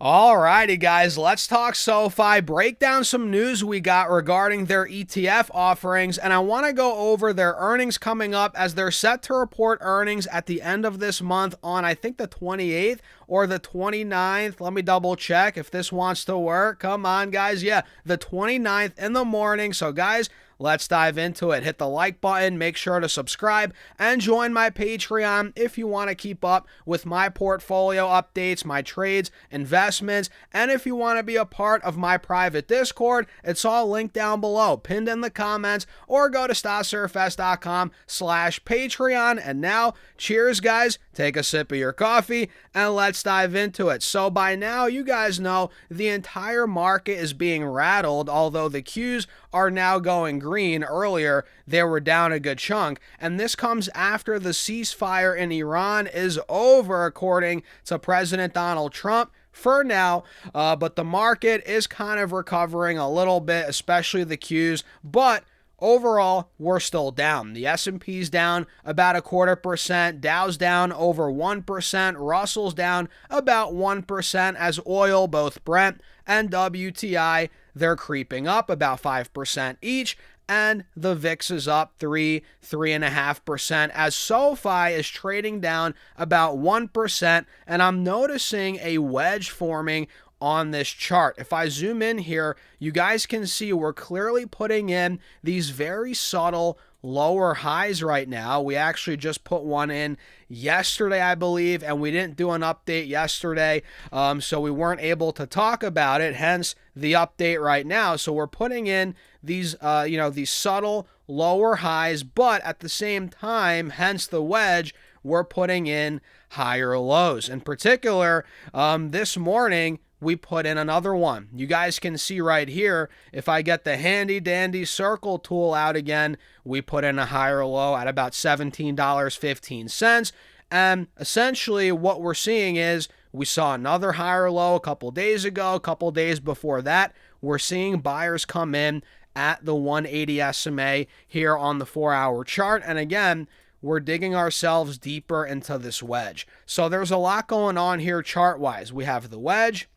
Alrighty, guys, let's talk SoFi, break down some news we got regarding their ETF offerings, and I want to go over their earnings coming up as they're set to report earnings at the end of this month on, I think, the 28th or the 29th. Let me double check if this wants to work. Come on, guys. Yeah, the 29th in the morning. So, guys, let's dive into it. Hit the like button, make sure to subscribe, and join my Patreon if you want to keep up with my portfolio updates, my trades, investments, and if you want to be a part of my private Discord, it's all linked down below, pinned in the comments, or go to stasurfs.com/Patreon. And now, cheers, guys. Take a sip of your coffee, and let's dive into it. So by now, you guys know the entire market is being rattled, although the Qs are now going green. Earlier, they were down a good chunk, and this comes after the ceasefire in Iran is over, according to President Donald Trump. For now, but the market is kind of recovering a little bit, especially the Qs, but overall, we're still down. The S&P's down about 0.25%, Dow's down over 1%, Russell's down about 1% as oil, both Brent and WTI, they're creeping up about 5% each, and the VIX is up 3.5% as SoFi is trading down about 1%, and I'm noticing a wedge forming on this chart. If I zoom in here, you guys can see we're clearly putting in these very subtle lower highs right now. We actually just put one in yesterday, I believe, and we didn't do an update yesterday, so we weren't able to talk about it, hence the update right now. So we're putting in these these subtle lower highs, but at the same time, hence the wedge, we're putting in higher lows. In particular, this morning we put in another one. You guys can see right here, if I get the handy dandy circle tool out again, we put in a higher low at about $17.15. And essentially what we're seeing is we saw another higher low a couple days ago, a couple days before that. We're seeing buyers come in at the 180 SMA here on the 4-hour chart. And again, we're digging ourselves deeper into this wedge. So there's a lot going on here chart-wise. We have the wedge.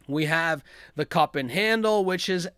We have the cup and handle, which is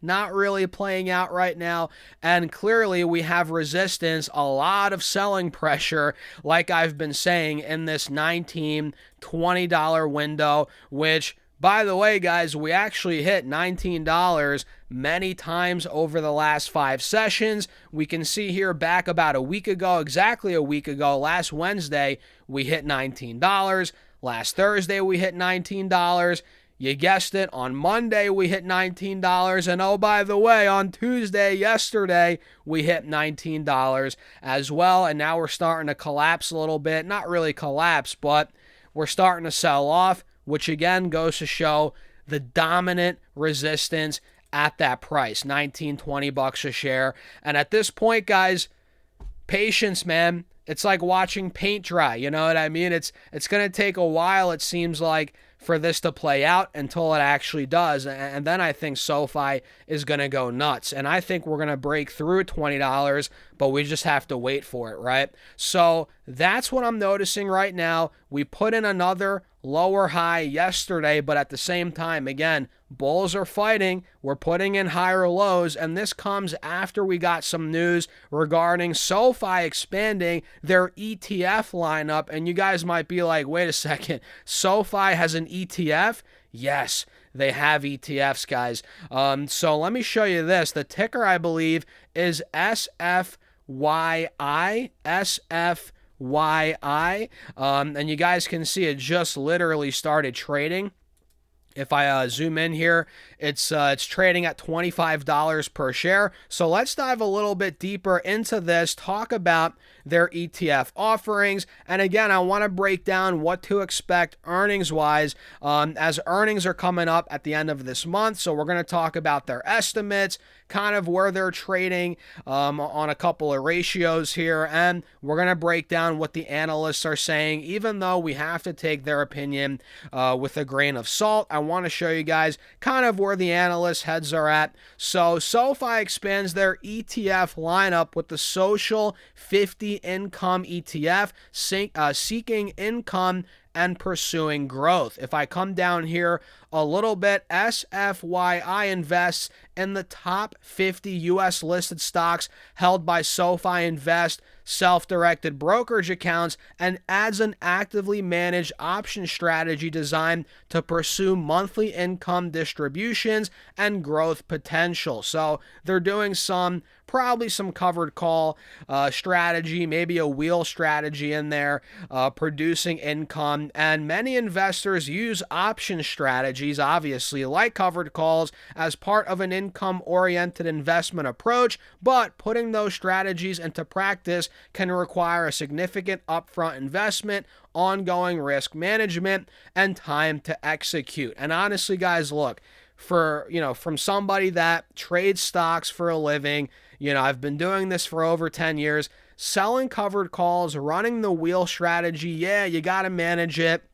not really playing out right now. And clearly we have resistance, a lot of selling pressure, like I've been saying, in this $19, $20 window, which, by the way, guys, we actually hit $19 many times over the last 5 sessions. We can see here back about a week ago, exactly a week ago, last Wednesday, we hit $19. Last Thursday, we hit $19. You guessed it, on Monday we hit $19, and oh, by the way, on Tuesday, yesterday, we hit $19 as well, and now we're starting to collapse a little bit. Not really collapse, but we're starting to sell off, which again goes to show the dominant resistance at that price, $19-20 a share. And at this point, guys, patience, man. It's like watching paint dry, you know what I mean? It's going to take a while, it seems like, for this to play out until it actually does. And then I think SoFi is going to go nuts. And I think we're going to break through $20, but we just have to wait for it, right? So that's what I'm noticing right now. We put in another lower high yesterday, but at the same time, again, bulls are fighting. We're putting in higher lows, and this comes after we got some news regarding SoFi expanding their ETF lineup. And you guys might be like, wait a second, SoFi has an ETF? Yes, they have ETFs, guys. So let me show you this. The ticker, I believe, is SFYI. And you guys can see it just literally started trading. If I zoom in here, it's trading at $25 per share. So let's dive a little bit deeper into this, talk about their ETF offerings. And again, I want to break down what to expect earnings-wise as earnings are coming up at the end of this month. So we're going to talk about their estimates, kind of where they're trading on a couple of ratios here. And we're going to break down what the analysts are saying, even though we have to take their opinion with a grain of salt. I want to show you guys kind of where the analysts' heads are at. So SoFi expands their ETF lineup with the Social 50 Income ETF, seeking income and pursuing growth. If I come down here a little bit, SFYI invests in the top 50 U.S. listed stocks held by SoFi Invest self-directed brokerage accounts and adds an actively managed option strategy designed to pursue monthly income distributions and growth potential. So they're doing probably some covered call strategy, maybe a wheel strategy in there, producing income. And many investors use option strategies, obviously, like covered calls, as part of an income-oriented investment approach, but putting those strategies into practice can require a significant upfront investment, ongoing risk management, and time to execute. And honestly, guys, look, from somebody that trades stocks for a living, I've been doing this for over 10 years, selling covered calls, running the wheel strategy, yeah, you got to manage it.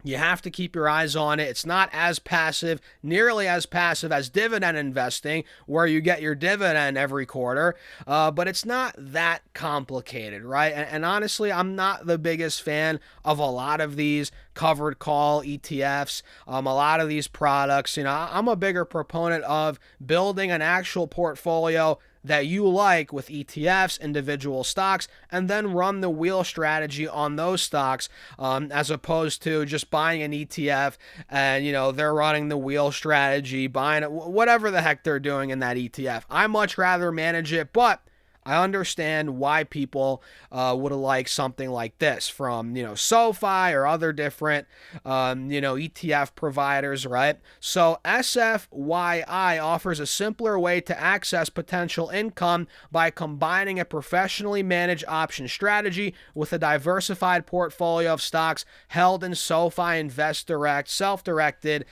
You have to keep your eyes on it. It's not as passive, nearly as passive as dividend investing, where you get your dividend every quarter, but it's not that complicated, right? And honestly, I'm not the biggest fan of a lot of these covered call ETFs, a lot of these products. I'm a bigger proponent of building an actual portfolio that you like with ETFs, individual stocks, and then run the wheel strategy on those stocks, as opposed to just buying an ETF and, they're running the wheel strategy, buying it, whatever the heck they're doing in that ETF. I much rather manage it, but I understand why people would like something like this from, SoFi or other different, ETF providers, right? So SFYI offers a simpler way to access potential income by combining a professionally managed option strategy with a diversified portfolio of stocks held in SoFi Invest Direct, self-directed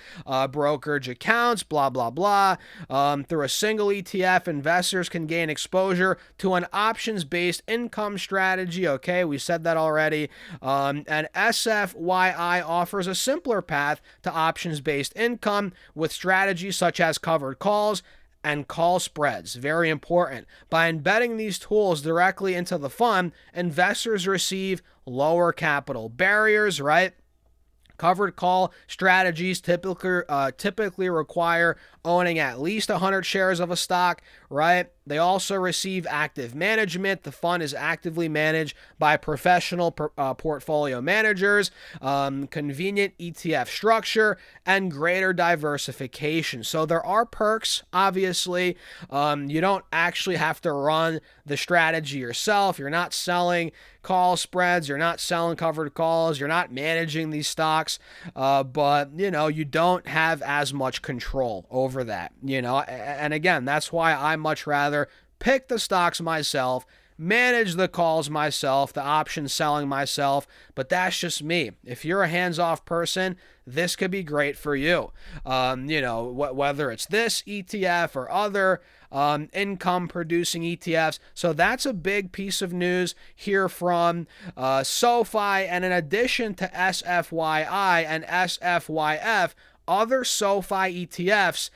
brokerage accounts, blah, blah, blah. Through a single ETF, investors can gain exposure to an options-based income strategy. Okay, we said that already. And SFYI offers a simpler path to options-based income with strategies such as covered calls and call spreads. Very important. By embedding these tools directly into the fund, investors receive lower capital barriers, right? Covered call strategies typically require owning at least 100 shares of a stock, right? They also receive active management. The fund is actively managed by professional portfolio managers, convenient ETF structure, and greater diversification. So there are perks, obviously. You don't actually have to run the strategy yourself. You're not selling call spreads. You're not selling covered calls. You're not managing these stocks. But, you don't have as much control over that, and again, that's why I much rather pick the stocks myself, manage the calls myself, the options selling myself, but that's just me. If you're a hands-off person, this could be great for you. Whether it's this ETF or other income-producing ETFs. So that's a big piece of news here from SoFi, and in addition to SFYI and SFYF, other SoFi ETFs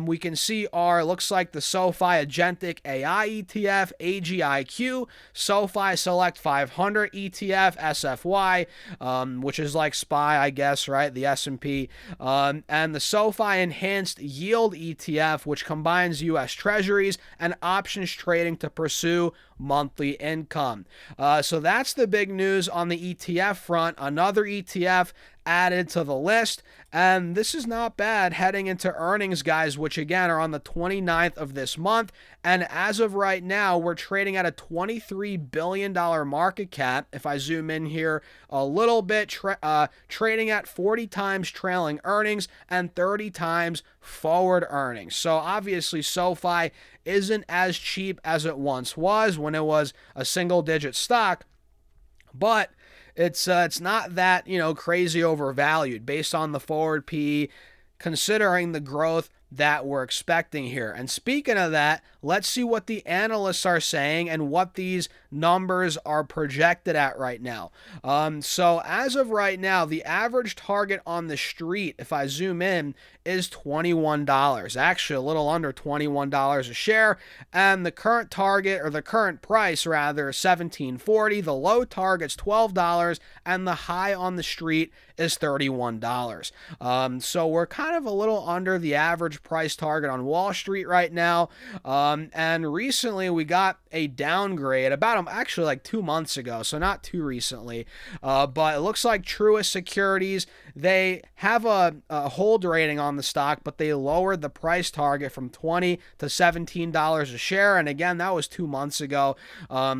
we can see looks like the SoFi Agentic AI ETF, AGIQ, SoFi Select 500 ETF, SFY, which is like SPY, I guess, right? The S&P, and the SoFi Enhanced Yield ETF, which combines U.S. Treasuries and options trading to pursue monthly income. So that's the big news on the ETF front. Another ETF added to the list, and this is not bad heading into earnings, guys, which again are on the 29th of this month. And as of right now, we're trading at a $23 billion market cap. If I zoom in here a little bit, trading at 40 times trailing earnings and 30 times forward earnings. So obviously SoFi isn't as cheap as it once was when it was a single-digit stock, but it's not that, crazy overvalued based on the forward PE, considering the growth that we're expecting here. And speaking of that, let's see what the analysts are saying and what these numbers are projected at right now. So as of right now, the average target on the street, if I zoom in, is $21. Actually, a little under $21 a share. And the current target, or the current price rather, is $17.40. The low target's $12, and the high on the street is $31. So we're kind of a little under the average price target on Wall Street right now. And recently we got a downgrade actually like 2 months ago, so not too recently. But it looks like Truist Securities, they have a hold rating on the stock, but they lowered the price target from $20 to $17 a share. And again, that was 2 months ago.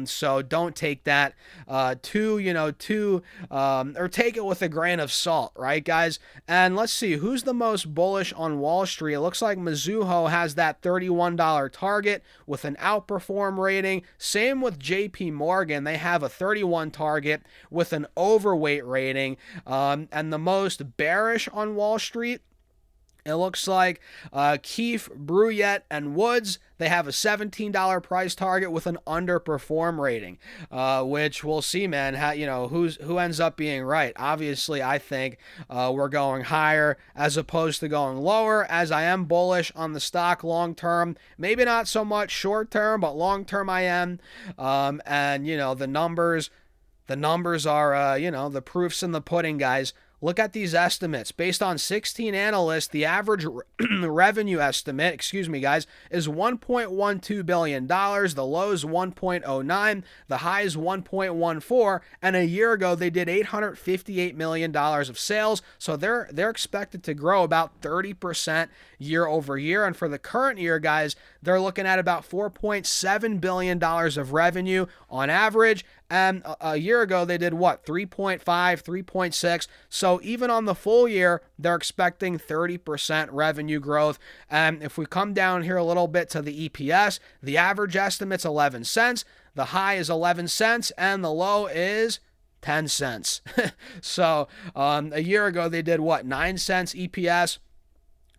So don't take that or take it with a grain of salt, right, guys? And let's see, who's the most bullish on Wall Street? It looks like Mizuho has that $31 target with an outperform rating. Same with JP Morgan. They have a 31 target with an overweight rating. And the most bearish on Wall Street, it looks like Keefe, Bruyette, and Woods, they have a $17 price target with an underperform rating, which we'll see, man, who ends up being right. Obviously, I think we're going higher as opposed to going lower, as I am bullish on the stock long term. Maybe not so much short term, but long term I am. And, the numbers are, the proof's in the pudding, guys. Look at these estimates. Based on 16 analysts, the average revenue estimate, guys, is $1.12 billion. The low is 1.09. The high is 1.14. And a year ago, they did $858 million of sales. So they're expected to grow about 30% year over year. And for the current year, guys, they're looking at about $4.7 billion of revenue on average. And a year ago, they did what? 3.5, 3.6. So even on the full year, they're expecting 30% revenue growth. And if we come down here a little bit to the EPS, the average estimate's 11 cents. The high is 11 cents and the low is 10 cents. So a year ago, they did what? 9 cents EPS.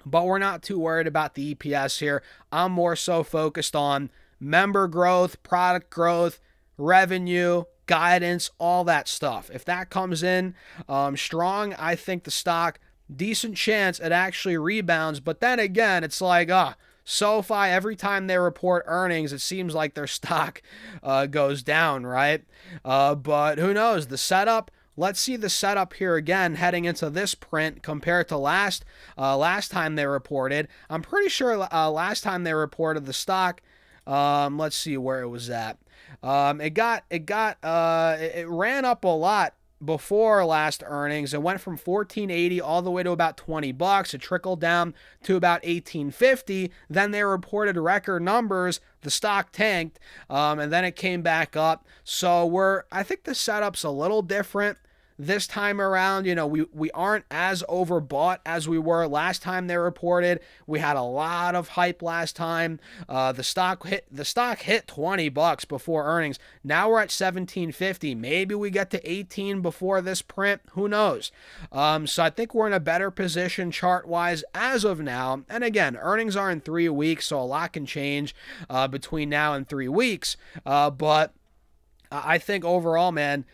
But we're not too worried about the EPS here. I'm more so focused on member growth, product growth, revenue, guidance, all that stuff. If that comes in strong, I think the stock, decent chance it actually rebounds. But then again, it's like, SoFi, every time they report earnings, it seems like their stock goes down, right? But who knows? The setup, let's see the setup here again heading into this print compared to last time they reported. I'm pretty sure last time they reported the stock, let's see where it was at. It ran up a lot before last earnings. It went from $14.80 all the way to about $20. It trickled down to about $18.50. Then they reported record numbers. The stock tanked, and then it came back up. So I think the setup's a little different this time around. We aren't as overbought as we were last time they reported. We had a lot of hype last time. The stock hit $20 before earnings. Now we're at $17.50. Maybe we get to $18 before this print. Who knows? So I think we're in a better position chart-wise as of now. And again, earnings are in 3 weeks, so a lot can change between now and 3 weeks. But I think overall, man,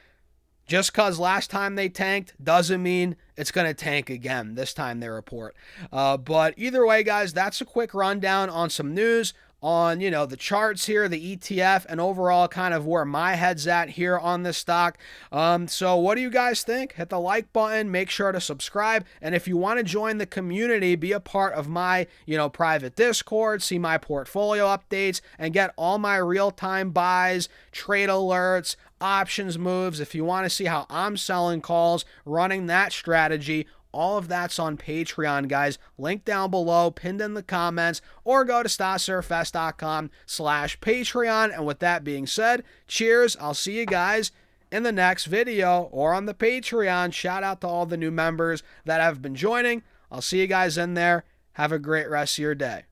just because last time they tanked doesn't mean it's going to tank again this time they report. But either way, guys, that's a quick rundown on some news on, the charts here, the ETF, and overall kind of where my head's at here on this stock. So what do you guys think? Hit the like button, make sure to subscribe. And if you want to join the community, be a part of my, private Discord, see my portfolio updates, and get all my real-time buys, trade alerts, options moves. If you want to see how I'm selling calls, running that strategy, all of that's on Patreon, guys. Link down below, pinned in the comments, or go to StockSurfest.com/Patreon. And with that being said, cheers. I'll see you guys in the next video or on the Patreon. Shout out to all the new members that have been joining. I'll see you guys in there. Have a great rest of your day.